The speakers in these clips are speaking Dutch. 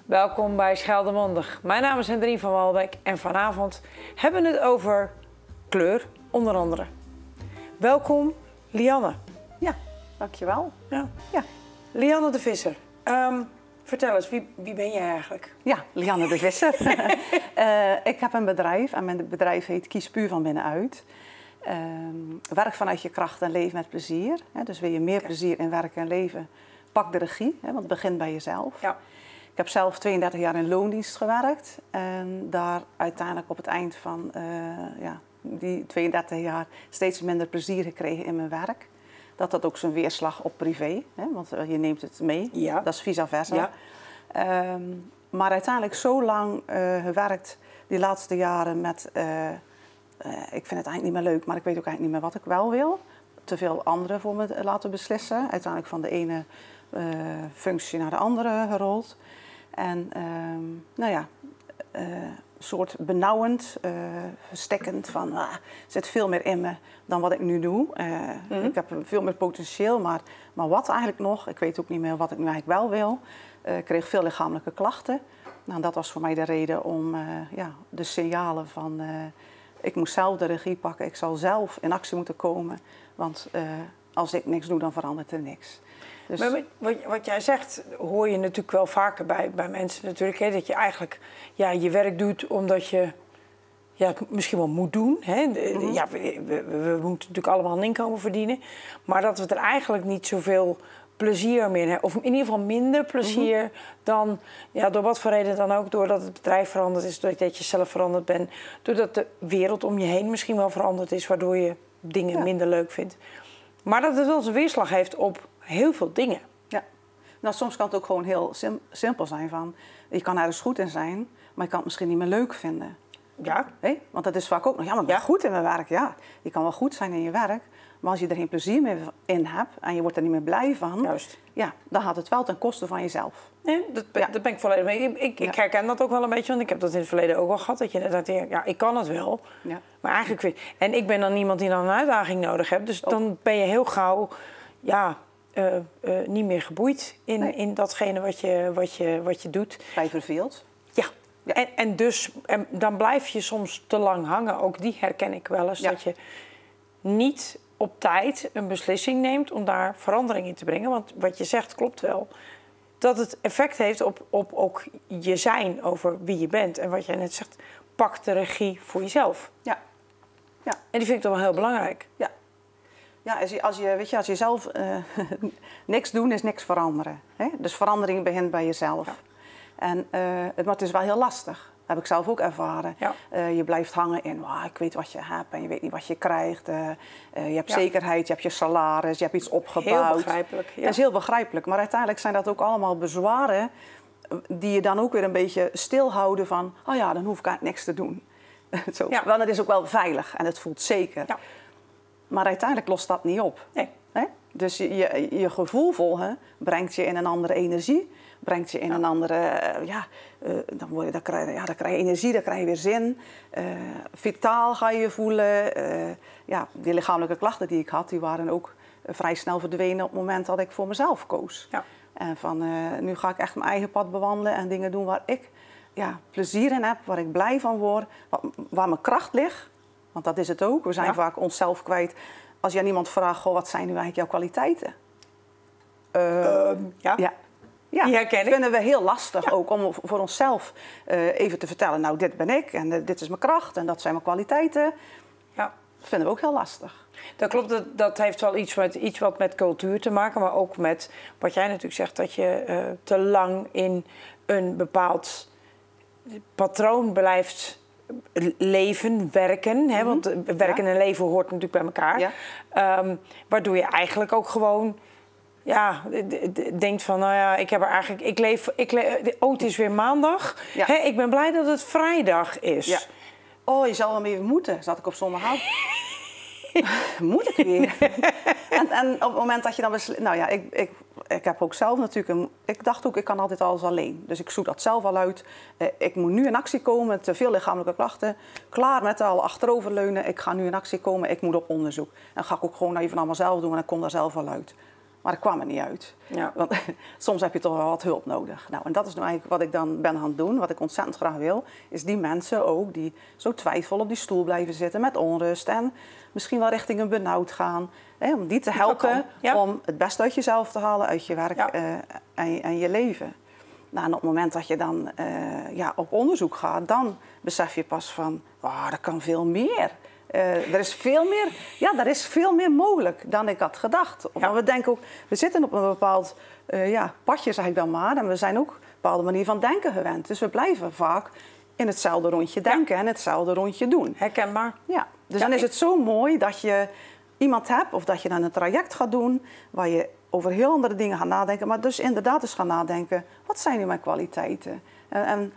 Welkom bij Scheldemondig. Mijn naam is Hendrien van Walbeck en vanavond hebben we het over kleur, onder andere. Welkom, Lianne. Ja, dankjewel. Ja. Ja. Lianne de Visser. Vertel eens, wie ben jij eigenlijk? Ja, Lianne de Visser. Ik heb een bedrijf en mijn bedrijf heet Kies Puur van Binnenuit. Werk vanuit je kracht en leef met plezier. Dus wil je meer plezier in werken en leven, pak de regie, want het begint bij jezelf. Ja. Ik heb zelf 32 jaar in loondienst gewerkt en daar uiteindelijk op het eind van die 32 jaar steeds minder plezier gekregen in mijn werk. Dat ook zijn weerslag op privé, want je neemt het mee, Ja. dat is vice versa. Ja. Maar uiteindelijk zo lang gewerkt die laatste jaren met, ik vind het eigenlijk niet meer leuk, maar ik weet ook eigenlijk niet meer wat ik wel wil. Te veel anderen voor me laten beslissen, uiteindelijk van de ene functie naar de andere gerold. En soort benauwend, verstekkend van er zit veel meer in me dan wat ik nu doe. Ik heb veel meer potentieel, maar wat eigenlijk nog? Ik weet ook niet meer wat ik nu eigenlijk wel wil. Ik kreeg veel lichamelijke klachten. Nou, dat was voor mij de reden om de signalen van ik moest zelf de regie pakken. Ik zal zelf in actie moeten komen, want als ik niks doe, dan verandert er niks. Dus... Maar wat jij zegt, hoor je natuurlijk wel vaker bij mensen natuurlijk. Hè, dat je eigenlijk je werk doet omdat je het misschien wel moet doen. Hè. We moeten natuurlijk allemaal een inkomen verdienen. Maar dat we er eigenlijk niet zoveel plezier meer hebben. Of in ieder geval minder plezier dan, door wat voor reden dan ook. Doordat het bedrijf veranderd is, doordat je zelf veranderd bent. Doordat de wereld om je heen misschien wel veranderd is, waardoor je dingen minder leuk vindt. Maar dat het wel zijn weerslag heeft op heel veel dingen. Ja, nou soms kan het ook gewoon heel simpel zijn van, je kan ergens goed in zijn, maar je kan het misschien niet meer leuk vinden. Ja. Want dat is vaak ook nog, maar ik ben goed in mijn werk. Ja, je kan wel goed zijn in je werk, maar als je er geen plezier meer in hebt en je wordt er niet meer blij van, dan gaat het wel ten koste van jezelf. Nee, dat ben ik volledig mee. Ik herken dat ook wel een beetje, want ik heb dat in het verleden ook wel gehad. Dat je inderdaad denkt, ik kan het wel. Ja. Maar eigenlijk en ik ben dan iemand die dan een uitdaging nodig heeft. Dus dan ben je heel gauw niet meer geboeid in datgene wat je doet. Vrij verveeld. Ja. En dan blijf je soms te lang hangen. Ook die herken ik wel eens. Ja. Dat je niet op tijd een beslissing neemt om daar verandering in te brengen. Want wat je zegt klopt wel. Dat het effect heeft op ook je zijn over wie je bent. En wat jij net zegt, pak de regie voor jezelf. Ja. Ja. En die vind ik toch wel heel belangrijk. Ja. Ja, als je zelf niks doen is niks veranderen. Hè? Dus verandering begint bij jezelf. Ja. Maar het is wel heel lastig. Dat heb ik zelf ook ervaren. Ja. Je blijft hangen in, ik weet wat je hebt en je weet niet wat je krijgt. Je hebt zekerheid, je hebt je salaris, je hebt iets opgebouwd. Heel begrijpelijk. Ja. Dat is heel begrijpelijk. Maar uiteindelijk zijn dat ook allemaal bezwaren die je dan ook weer een beetje stilhouden van, dan hoef ik eigenlijk niks te doen. Zo. Ja. Want het is ook wel veilig en het voelt zeker. Ja. Maar uiteindelijk lost dat niet op. Nee. Dus je gevoel volgen brengt je in een andere energie. Brengt je in een andere... dan krijg je energie, dan krijg je weer zin. Vitaal ga je je voelen. Die lichamelijke klachten die ik had, die waren ook vrij snel verdwenen op het moment dat ik voor mezelf koos. Ja. En van nu ga ik echt mijn eigen pad bewandelen en dingen doen waar ik plezier in heb, waar ik blij van word, waar mijn kracht ligt. Want dat is het ook. We zijn vaak onszelf kwijt. Als je aan iemand vraagt, wat zijn nu eigenlijk jouw kwaliteiten? Ja, die herken ik. Dat vinden we heel lastig ook om voor onszelf even te vertellen. Nou, dit ben ik en dit is mijn kracht en dat zijn mijn kwaliteiten. Ja. Dat vinden we ook heel lastig. Dat klopt, dat heeft wel iets wat met cultuur te maken. Maar ook met wat jij natuurlijk zegt, dat je te lang in een bepaald patroon blijft leven, werken. Hè? Want werken en leven hoort natuurlijk bij elkaar. Ja. Waardoor je eigenlijk ook gewoon denkt van, ik heb er eigenlijk... het is weer maandag. Ja. Hè? Ik ben blij dat het vrijdag is. Ja. Oh, je zal wel meer moeten, zat ik op zondagavond. Moet ik weer? en op het moment dat je dan beslist... ik heb ook zelf natuurlijk... Ik dacht ook, ik kan altijd alles alleen. Dus ik zoek dat zelf al uit. Ik moet nu in actie komen, te veel lichamelijke klachten. Klaar met al achteroverleunen. Ik ga nu in actie komen, ik moet op onderzoek. Dan ga ik ook gewoon even allemaal zelf doen en dan kom daar zelf al uit. Maar ik kwam er niet uit. Ja. Want soms heb je toch wel wat hulp nodig. Nou, en dat is nou eigenlijk wat ik dan ben gaan doen. Wat ik ontzettend graag wil. Is die mensen ook die zo twijfelen op die stoel blijven zitten met onrust. En misschien wel richting een burn-out gaan. Om die te helpen om het beste uit jezelf te halen. Uit je werk en je leven. Nou, en op het moment dat je dan op onderzoek gaat. Dan besef je pas van, er kan veel meer. Er is veel meer mogelijk dan ik had gedacht. Ja. We denken ook, we zitten op een bepaald padje, zeg ik dan maar. En we zijn ook een bepaalde manier van denken gewend. Dus we blijven vaak in hetzelfde rondje denken en hetzelfde rondje doen. Herkenbaar. Ja, dus dan is het zo mooi dat je iemand hebt of dat je dan een traject gaat doen waar je over heel andere dingen gaat nadenken. Maar dus inderdaad eens gaan nadenken, wat zijn nu mijn kwaliteiten? En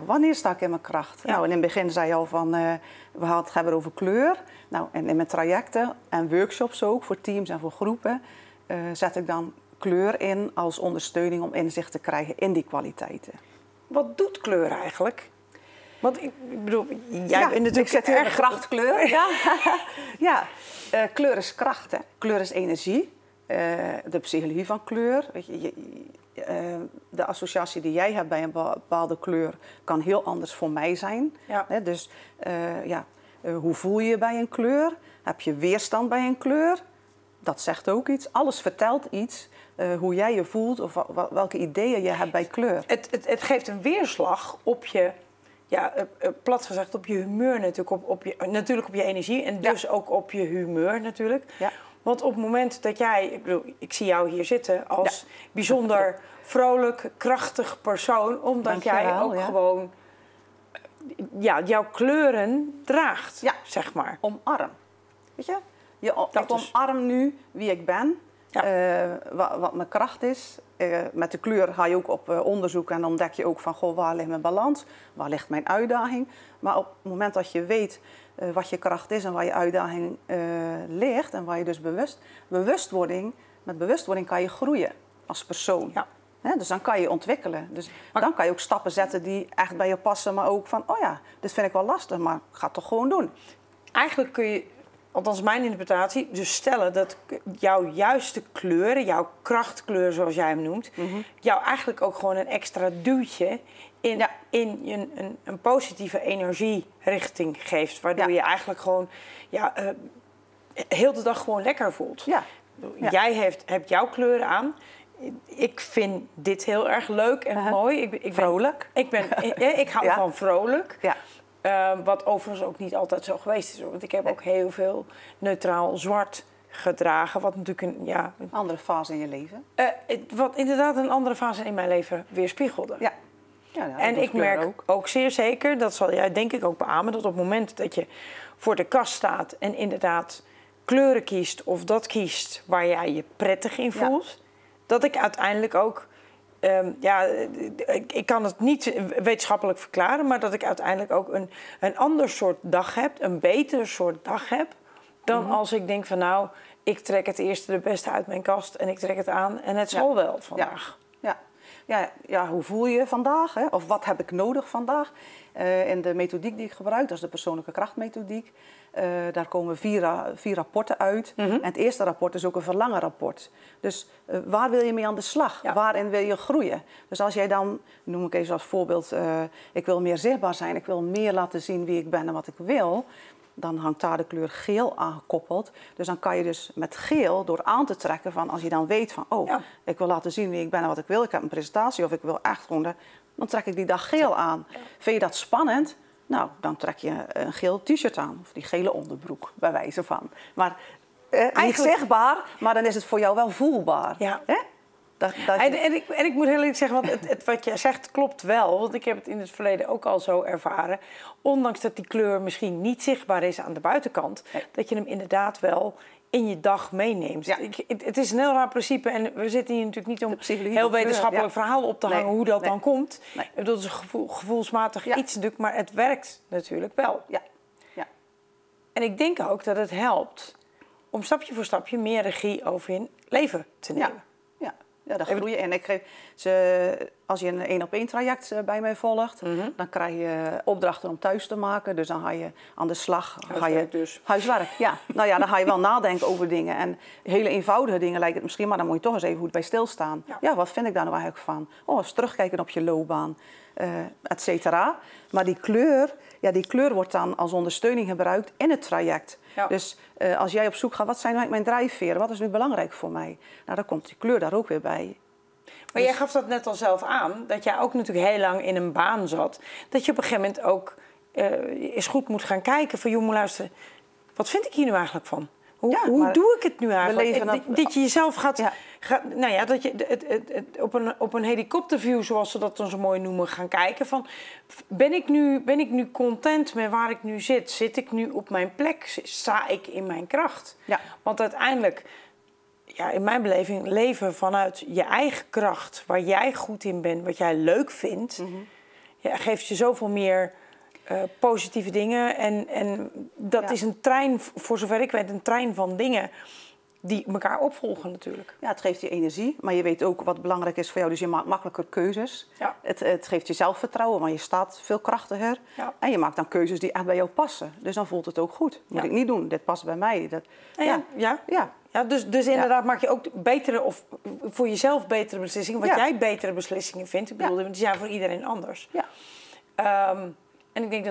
wanneer sta ik in mijn kracht? Ja. Nou, en in het begin zei je al van, we gaan het hebben over kleur. Nou, en in mijn trajecten en workshops ook, voor teams en voor groepen, zet ik dan kleur in als ondersteuning om inzicht te krijgen in die kwaliteiten. Wat doet kleur eigenlijk? Want ik bedoel, jij bent natuurlijk ik zet hier erg krachtkleur. Kleur is kracht, hè. Kleur is energie. De psychologie van kleur. Weet je, de associatie die jij hebt bij een bepaalde kleur kan heel anders voor mij zijn. Ja. Dus hoe voel je je bij een kleur? Heb je weerstand bij een kleur? Dat zegt ook iets. Alles vertelt iets. Hoe jij je voelt of welke ideeën je hebt bij kleur. Het geeft een weerslag op je, plat gezegd, op je humeur natuurlijk, op je energie. En dus ook op je humeur natuurlijk. Ja. Want op het moment dat ik zie jou hier zitten als bijzonder vrolijk, krachtig persoon. Omdat jij ook gewoon jouw kleuren draagt, zeg maar. Omarm. Weet je? Ik omarm nu wie ik ben. Ja. Wat mijn kracht is. Met de kleur ga je ook op onderzoek en dan ontdek je ook van, waar ligt mijn balans? Waar ligt mijn uitdaging? Maar op het moment dat je weet wat je kracht is en waar je uitdaging ligt en waar je dus met bewustwording kan je groeien als persoon. Ja. Dus dan kan je ontwikkelen. Dus dan kan je ook stappen zetten die echt bij je passen, maar ook van, dit vind ik wel lastig, maar ik ga het toch gewoon doen. Eigenlijk kun je, althans mijn interpretatie, dus stellen dat jouw juiste kleuren, jouw krachtkleur zoals jij hem noemt, jou eigenlijk ook gewoon een extra duwtje in een positieve energierichting geeft. Waardoor je eigenlijk gewoon heel de dag gewoon lekker voelt. Ja. Jij hebt jouw kleuren aan. Ik vind dit heel erg leuk en mooi. Ik vrolijk. Ik hou van vrolijk. Ja. Wat overigens ook niet altijd zo geweest is. Want ik heb ook heel veel neutraal zwart gedragen. Wat natuurlijk een andere fase in je leven. Wat inderdaad een andere fase in mijn leven weerspiegelde. Ja. En ik merk ook zeer zeker, dat zal jij denk ik ook beamen, dat op het moment dat je voor de kast staat en inderdaad kleuren kiest of dat kiest waar jij je prettig in voelt, dat ik uiteindelijk ook, ik kan het niet wetenschappelijk verklaren, maar dat ik uiteindelijk ook een ander soort dag heb, een beter soort dag heb, dan als ik denk van ik trek het eerste de beste uit mijn kast en ik trek het aan en het zal wel vandaag. Hoe voel je je vandaag? Hè? Of wat heb ik nodig vandaag? In de methodiek die ik gebruik, dat is de persoonlijke krachtmethodiek. Daar komen vier rapporten uit. En het eerste rapport is ook een verlangenrapport. Dus waar wil je mee aan de slag? Ja. Waarin wil je groeien? Dus als jij dan, noem ik even als voorbeeld, ik wil meer zichtbaar zijn. Ik wil meer laten zien wie ik ben en wat ik wil. Dan hangt daar de kleur geel aan gekoppeld. Dus dan kan je dus met geel, door aan te trekken van, als je dan weet van, ik wil laten zien wie ik ben en wat ik wil. Ik heb een presentatie of ik wil echt gewoon, dan trek ik die dag geel aan. Ja. Vind je dat spannend? Nou, dan trek je een geel t-shirt aan. Of die gele onderbroek, bij wijze van. Maar niet zichtbaar, maar dan is het voor jou wel voelbaar. Ja. En ik moet heel eerlijk zeggen, want wat jij zegt klopt wel. Want ik heb het in het verleden ook al zo ervaren. Ondanks dat die kleur misschien niet zichtbaar is aan de buitenkant. Nee. Dat je hem inderdaad wel in je dag meeneemt. Ja. Het is een heel raar principe. En we zitten hier natuurlijk niet om heel wetenschappelijk verhaal op te hangen hoe dat dan komt. Nee. Dat is gevoelsmatig iets natuurlijk, maar het werkt natuurlijk wel. Ja. Ja. En ik denk ook dat het helpt om stapje voor stapje meer regie over je leven te nemen. Ja, daar groei je in. als je een 1-op-1 traject bij mij volgt, dan krijg je opdrachten om thuis te maken. Dus dan ga je aan de slag. Huiswerk, ja. Nou ja, dan ga je wel nadenken over dingen. En hele eenvoudige dingen lijkt het misschien, maar dan moet je toch eens even goed bij stilstaan. Ja, wat vind ik daar nou eigenlijk van? Eens terugkijken op je loopbaan, et cetera. Maar die kleur wordt dan als ondersteuning gebruikt in het traject. Ja. Dus als jij op zoek gaat, wat zijn eigenlijk mijn drijfveren? Wat is nu belangrijk voor mij? Nou, dan komt die kleur daar ook weer bij. Maar jij gaf dat net al zelf aan, dat jij ook natuurlijk heel lang in een baan zat. Dat je op een gegeven moment ook eens goed moet gaan kijken van, joh, moet luisteren, wat vind ik hier nu eigenlijk van? Hoe doe ik het nu eigenlijk? Dat je jezelf gaat nou ja, dat je op een helikopterview, zoals ze dat dan zo mooi noemen, gaan kijken van, ben ik nu content met waar ik nu zit? Zit ik nu op mijn plek? Sta ik in mijn kracht? Ja. Want uiteindelijk, ja, in mijn beleving, leven vanuit je eigen kracht, waar jij goed in bent, wat jij leuk vindt, geeft je zoveel meer positieve dingen. En dat is een trein, voor zover ik weet, een trein van dingen die elkaar opvolgen natuurlijk. Ja, het geeft je energie, maar je weet ook wat belangrijk is voor jou. Dus je maakt makkelijker keuzes. Ja. Het geeft je zelfvertrouwen, want je staat veel krachtiger. Ja. En je maakt dan keuzes die echt bij jou passen. Dus dan voelt het ook goed. Moet ik niet doen, dit past bij mij. Dus inderdaad maak je ook betere, of voor jezelf betere beslissingen. Wat jij betere beslissingen vindt. Ik bedoel, die zijn voor iedereen anders. Ja. En ik denk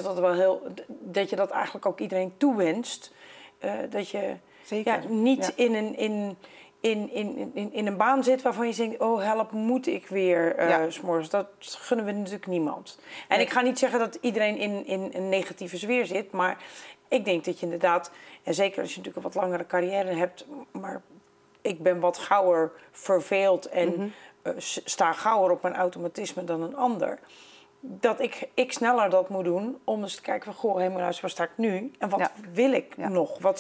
dat je dat eigenlijk ook iedereen toewenst. Dat je niet in een baan zit waarvan je denkt, oh help, moet ik weer 's morgens. Dat gunnen we natuurlijk niemand. En ik ga niet zeggen dat iedereen in een negatieve sfeer zit, maar ik denk dat je inderdaad, en zeker als je natuurlijk een wat langere carrière hebt, maar ik ben wat gauwer verveeld en sta gauwer op mijn automatisme dan een ander. Dat ik sneller dat moet doen om eens te kijken van, waar sta ik nu? En wat wil ik nog? Wat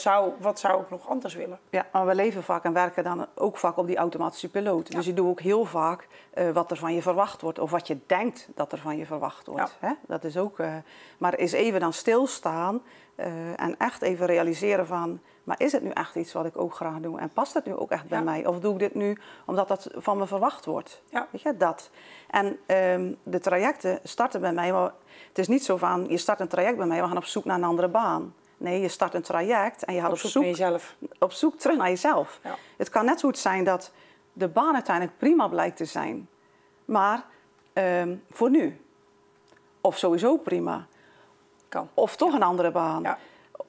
zou ik nog anders willen? Ja, maar we leven vaak en werken dan ook vaak op die automatische piloot. Ja. Dus je doet ook heel vaak wat er van je verwacht wordt. Of wat je denkt dat er van je verwacht wordt. Ja. Hè? Dat is ook, maar eens even dan stilstaan en echt even realiseren van, maar is het nu echt iets wat ik ook graag doe? En past het nu ook echt bij mij? Of doe ik dit nu omdat dat van me verwacht wordt? Ja. Weet je, dat. En de trajecten starten bij mij. Maar het is niet zo van, je start een traject bij mij, we gaan op zoek naar een andere baan. Nee, je start een traject en je gaat op zoek terug naar jezelf. Ja. Het kan net zo goed zijn dat de baan uiteindelijk prima blijkt te zijn. Maar voor nu. Of sowieso prima. Kan. Of toch een andere baan. Ja.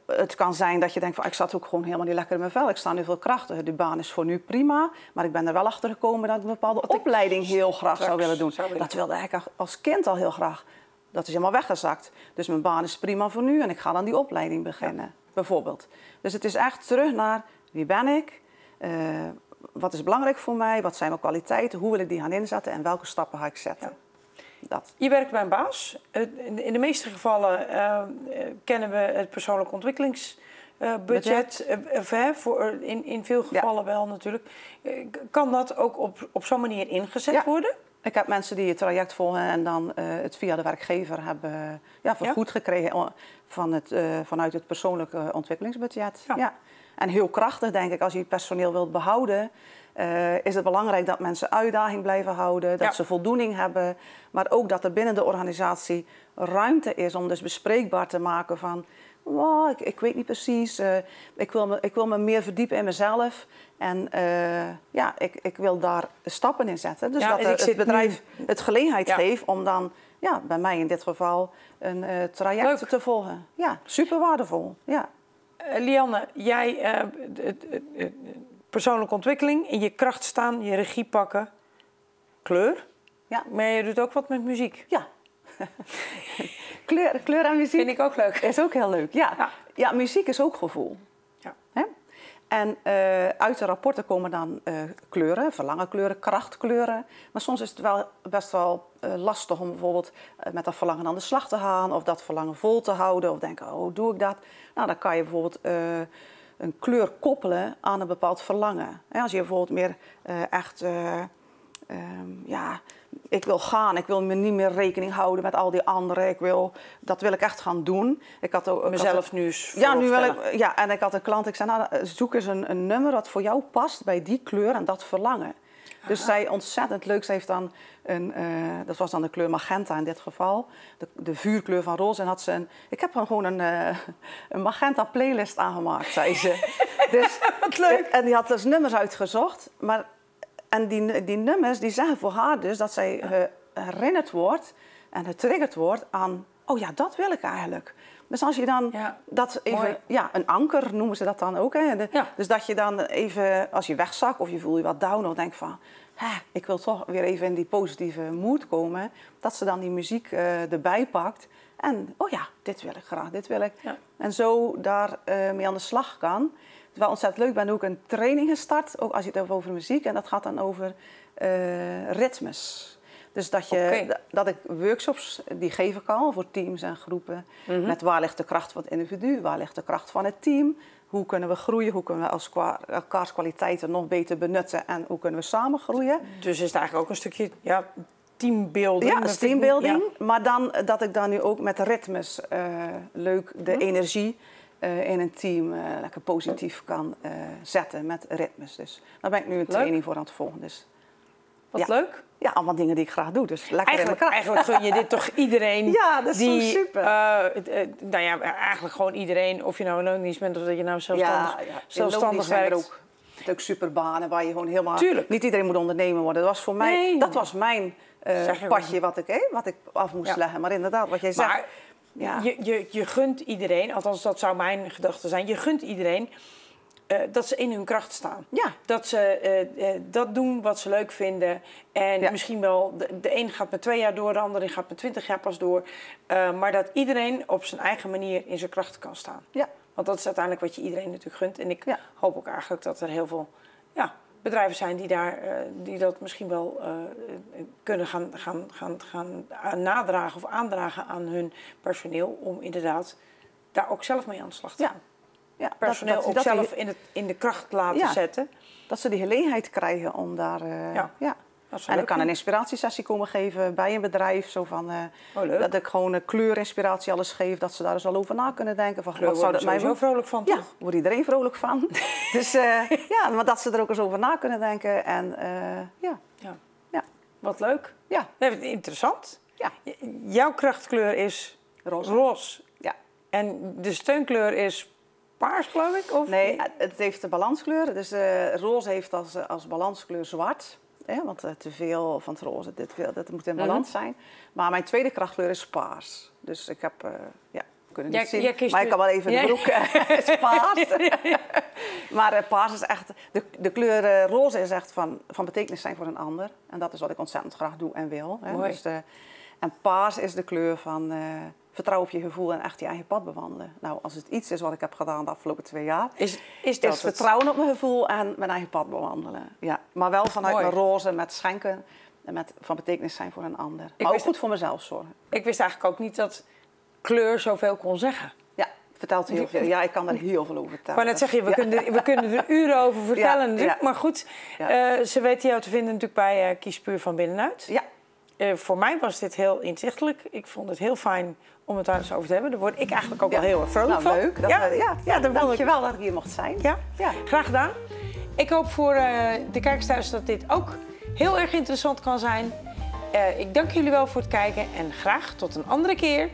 Het kan zijn dat je denkt van, ik zat ook gewoon helemaal niet lekker in mijn vel. Ik sta nu veel krachtiger. De baan is voor nu prima. Maar ik ben er wel achter gekomen dat ik een bepaalde opleiding heel graag zou willen doen. Dat wilde ik als kind al heel graag. Dat is helemaal weggezakt. Dus mijn baan is prima voor nu en ik ga dan die opleiding beginnen. Bijvoorbeeld. Dus het is echt terug naar, wie ben ik? Wat is belangrijk voor mij? Wat zijn mijn kwaliteiten? Hoe wil ik die gaan inzetten? En welke stappen ga ik zetten? Ja. Dat. Je werkt bij een baas. In de meeste gevallen kennen we het persoonlijk ontwikkelingsbudget. In veel gevallen wel natuurlijk. Kan dat ook op zo'n manier ingezet worden? Ik heb mensen die het traject volgen en dan het via de werkgever hebben vergoed gekregen vanuit het persoonlijke ontwikkelingsbudget. Ja. Ja. En heel krachtig denk ik, als je het personeel wilt behouden, is het belangrijk dat mensen uitdaging blijven houden, dat ze voldoening hebben, maar ook dat er binnen de organisatie ruimte is om dus bespreekbaar te maken van, ik weet niet precies, ik wil me meer verdiepen in mezelf en ik wil daar stappen in zetten. Dus dat het bedrijf het gelegenheid geeft om dan, bij mij in dit geval, een traject te volgen. Ja, super waardevol. Ja. Lianne, jij persoonlijke ontwikkeling, in je kracht staan, je regie pakken, kleur. Ja. Maar je doet ook wat met muziek. Ja. kleur en muziek. Vind ik ook leuk. Is ook heel leuk, ja, muziek is ook gevoel. Ja. Hè? En uit de rapporten komen dan kleuren, verlangenkleuren, krachtkleuren. Maar soms is het wel best wel lastig om bijvoorbeeld met dat verlangen aan de slag te gaan, of dat verlangen vol te houden, of denken, hoe doe ik dat? Nou, dan kan je bijvoorbeeld een kleur koppelen aan een bepaald verlangen. Als je bijvoorbeeld meer ik wil gaan, ik wil me niet meer rekening houden met al die anderen. Dat wil ik echt gaan doen. Ik had ook mezelf nu eens en ik had een klant, ik zei, zoek eens een nummer wat voor jou past bij die kleur en dat verlangen. Dus zij ontzettend leuk. Ze heeft dan dat was dan de kleur magenta in dit geval. De vuurkleur van roze. En had ze ik heb gewoon een magenta playlist aangemaakt, zei ze. Dus, wat leuk. En die had dus nummers uitgezocht. En die nummers die zeggen voor haar dus dat zij herinnerd wordt en getriggerd wordt aan... Oh ja, dat wil ik eigenlijk. Dus als je dan dat even... Ja, een anker noemen ze dat dan ook. Hè? Dus dat je dan even, als je wegzakt of je voelt je wat down... of denk van, ik wil toch weer even in die positieve mood komen... dat ze dan die muziek erbij pakt. En, oh ja, dit wil ik graag, dit wil ik. Ja. En zo daar mee aan de slag kan. Het is wel ontzettend leuk. Ik ben ook een training gestart, ook als je het hebt over muziek. En dat gaat dan over ritmes. Dus dat ik workshops die geef ik al voor teams en groepen. Met waar ligt de kracht van het individu, waar ligt de kracht van het team. Hoe kunnen we groeien, hoe kunnen we elkaars kwaliteiten nog beter benutten en hoe kunnen we samen groeien. Dus is het eigenlijk ook een stukje teambuilding? Ja, teambuilding. Ja. Maar dan dat ik dan nu ook met ritmes leuk de energie in een team lekker positief kan zetten met ritmes. Dus daar ben ik nu een training voor aan het volgen. Dus, wat leuk. Ja, allemaal dingen die ik graag doe. Dus lekker eigenlijk gun je dit toch iedereen? Ja, dat is zo super. Nou ja, eigenlijk gewoon iedereen. Of je nou een loondienst bent of dat je nou zelfstandig werkt. Ook. Het is ook superbanen waar je gewoon helemaal... Tuurlijk. Niet iedereen moet ondernemer worden. Dat was voor mij... Dat was mijn padje wat ik af moest leggen. Maar inderdaad, wat jij zegt... Je gunt iedereen, althans dat zou mijn gedachte zijn... Je gunt iedereen... dat ze in hun kracht staan. Ja. Dat ze dat doen wat ze leuk vinden. En misschien wel, de een gaat met 2 jaar door, de ander gaat met 20 jaar pas door. Maar dat iedereen op zijn eigen manier in zijn kracht kan staan. Ja. Want dat is uiteindelijk wat je iedereen natuurlijk gunt. En ik hoop ook eigenlijk dat er heel veel bedrijven zijn die dat misschien wel kunnen gaan nadragen of aandragen aan hun personeel. Om inderdaad daar ook zelf mee aan de slag te gaan. Ja, personeel ook zelf in de kracht laten zetten. Dat ze die gelegenheid krijgen om daar... En ik kan een inspiratiesessie komen geven bij een bedrijf. Zo van, dat ik gewoon kleurinspiratie alles geef. Dat ze daar dus al over na kunnen denken. Van, wat zou dat mij zo vrolijk van, toch? Ja, wordt iedereen vrolijk van. Dus maar dat ze er ook eens over na kunnen denken. En Wat leuk. Ja. Interessant. Ja. Jouw krachtkleur is roze. Ja. En de steunkleur is... paars, geloof ik? Of? Nee, het heeft de balanskleur. Dus roze heeft als balanskleur zwart. Want te veel van het roze, dat moet in balans zijn. Maar mijn tweede krachtkleur is paars. Dus ik heb, kunnen niet zien. Maar ik kan wel even de broek is paars. Maar paars is echt, de kleur roze is echt van betekenis zijn voor een ander. En dat is wat ik ontzettend graag doe en wil. Mooi. Dus en paars is de kleur van... vertrouw op je gevoel en echt je eigen pad bewandelen. Nou, als het iets is wat ik heb gedaan de afgelopen 2 jaar... Is vertrouwen op mijn gevoel en mijn eigen pad bewandelen. Ja, maar wel vanuit mijn roze, met schenken... en met van betekenis zijn voor een ander. Maar ook goed voor mezelf zorgen. Ik wist eigenlijk ook niet dat kleur zoveel kon zeggen. Ja, vertelt heel veel. Ja, ik kan er heel veel over vertellen. Maar net zeg je, we kunnen er uren over vertellen. Ja. Maar goed, ze weten jou te vinden natuurlijk bij Kies Puur van binnenuit. Ja. Voor mij was dit heel inzichtelijk. Ik vond het heel fijn om het daar eens over te hebben. Daar word ik eigenlijk ook wel heel erg vrolijk van. Leuk. Dank je wel dat ik hier mocht zijn. Ja, graag gedaan. Ik hoop voor de kijkers thuis dat dit ook heel erg interessant kan zijn. Ik dank jullie wel voor het kijken en graag tot een andere keer.